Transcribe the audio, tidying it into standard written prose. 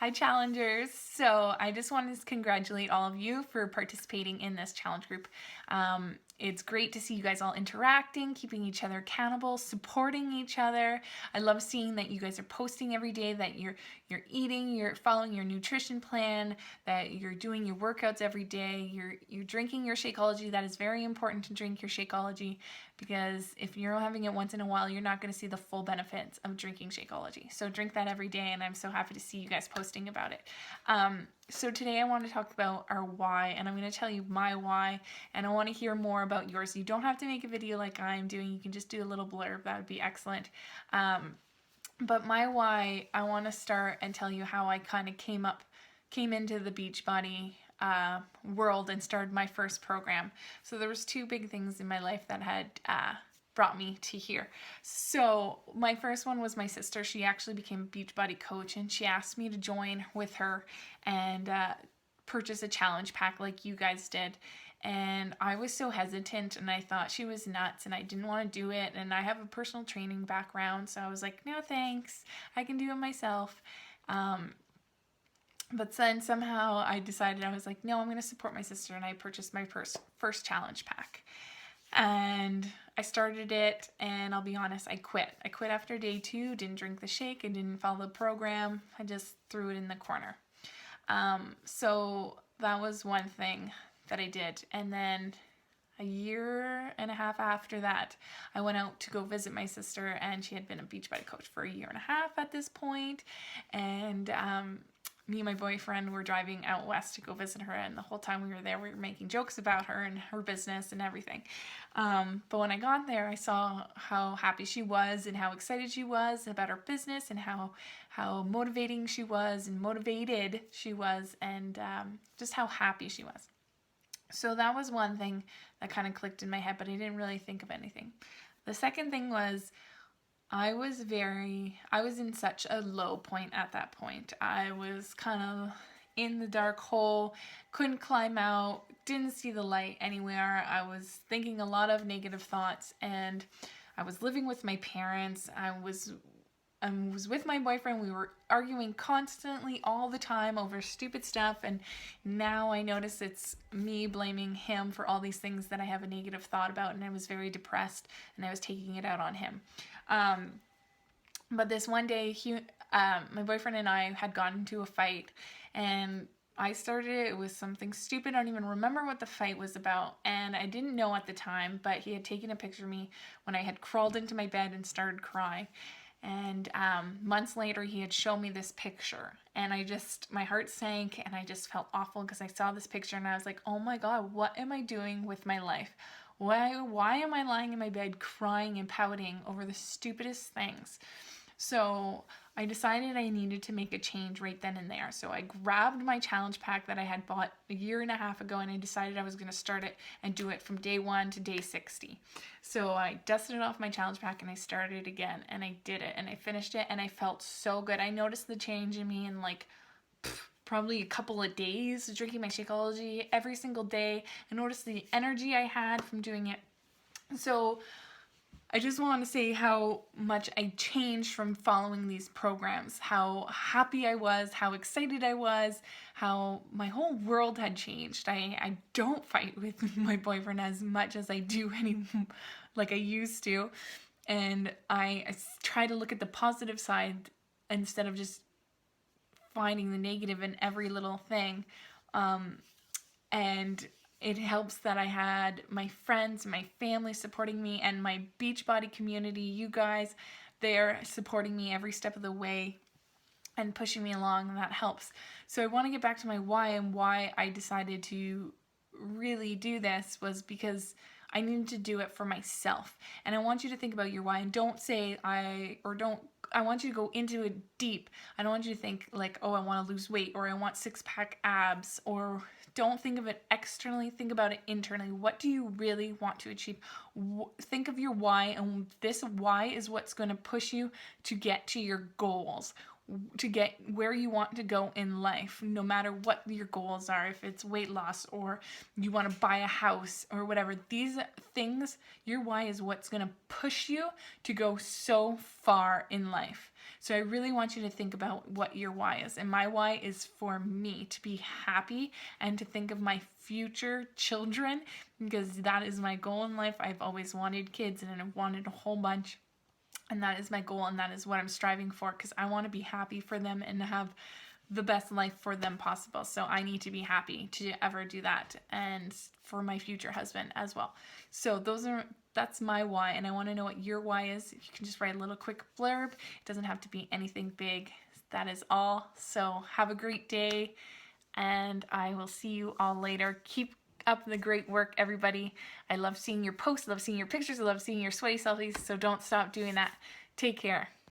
Hi, challengers. So I just wanted to congratulate all of you for participating in this challenge group. It's great to see you guys all interacting, keeping each other accountable, supporting each other. I love seeing that you guys are posting every day, that you're eating, you're following your nutrition plan, that you're doing your workouts every day, you're drinking your Shakeology. That is very important to drink your Shakeology, because if you're having it once in a while, you're not going to see the full benefits of drinking Shakeology. So drink that every day, and I'm so happy to see you guys posting about it. So today I want to talk about our why, and I'm going to tell you my why, and I want to hear more about yours. You don't have to make a video like I'm doing. You can just do a little blurb. That would be excellent. But my why, I want to start and tell you how I kind of came into the Beachbody world and started my first program. So there was two big things in my life that had brought me to here. So my first one was my sister. She actually became a Beachbody coach, and she asked me to join with her and purchase a challenge pack like you guys did. And I was so hesitant, and I thought she was nuts, and I didn't want to do it. And I have a personal training background, so I was like, no thanks, I can do it myself. But then somehow I decided, I was like, no, I'm going to support my sister, and I purchased my first challenge pack. And I started it, and I'll be honest, I quit. I quit after day 2, didn't drink the shake, I didn't follow the program, I just threw it in the corner. So that was one thing that I did. And then a year and a half after that, I went out to go visit my sister, and she had been a Beachbody coach for a year and a half at this point. And me and my boyfriend were driving out west to go visit her, and the whole time we were there, we were making jokes about her and her business and everything. But when I got there, I saw how happy she was and how excited she was about her business, and how motivating she was and motivated she was, and just how happy she was. So that was one thing that kind of clicked in my head, but I didn't really think of anything. The second thing was, I was in such a low point at that point. I was kind of in the dark hole, couldn't climb out, didn't see the light anywhere. I was thinking a lot of negative thoughts, and I was living with my parents. I was with my boyfriend. We were arguing constantly all the time over stupid stuff, and now I notice it's me blaming him for all these things that I have a negative thought about, and I was very depressed, and I was taking it out on him. But this one day, my boyfriend and I had gotten into a fight, and I started it with something stupid. I don't even remember what the fight was about, and I didn't know at the time, but he had taken a picture of me when I had crawled into my bed and started crying. And months later, he had shown me this picture, and my heart sank, and I just felt awful because I saw this picture, and I was like, oh my God, what am I doing with my life? Why am I lying in my bed crying and pouting over the stupidest things? So I decided I needed to make a change right then and there. So I grabbed my challenge pack that I had bought a year and a half ago, and I decided I was going to start it and do it from day 1 to day 60. So I dusted off my challenge pack, and I started again, and I did it, and I finished it, and I felt so good. I noticed the change in me in probably a couple of days, drinking my Shakeology every single day. I noticed the energy I had from doing it. So I just want to say how much I changed from following these programs, how happy I was, how excited I was, how my whole world had changed. I don't fight with my boyfriend as much as I do like I used to. And I try to look at the positive side instead of just finding the negative in every little thing. And it helps that I had my friends, my family supporting me, and my Beachbody community, you guys, they're supporting me every step of the way and pushing me along, and that helps. So I want to get back to my why, and why I decided to really do this was because I needed to do it for myself. And I want you to think about your why, and don't say I want you to go into it deep. I don't want you to think like, oh, I want to lose weight, or I want 6-pack abs, or don't think of it externally, think about it internally. What do you really want to achieve? Think of your why, and this why is what's going to push you to get to your goals, to get where you want to go in life, no matter what your goals are. If it's weight loss, or you want to buy a house, or whatever, these things, your why is what's going to push you to go so far in life. So I really want you to think about what your why is. And my why is for me to be happy and to think of my future children, because that is my goal in life. I've always wanted kids and I've wanted a whole bunch. And that is my goal, and that is what I'm striving for, because I want to be happy for them and have the best life for them possible. So I need to be happy to ever do that, and for my future husband as well. So that's my why, and I want to know what your why is. If you can just write a little quick blurb. It doesn't have to be anything big. That is all. So have a great day, and I will see you all later. Keep up the great work, everybody. I love seeing your posts, I love seeing your pictures, I love seeing your sweaty selfies, so don't stop doing that. Take care.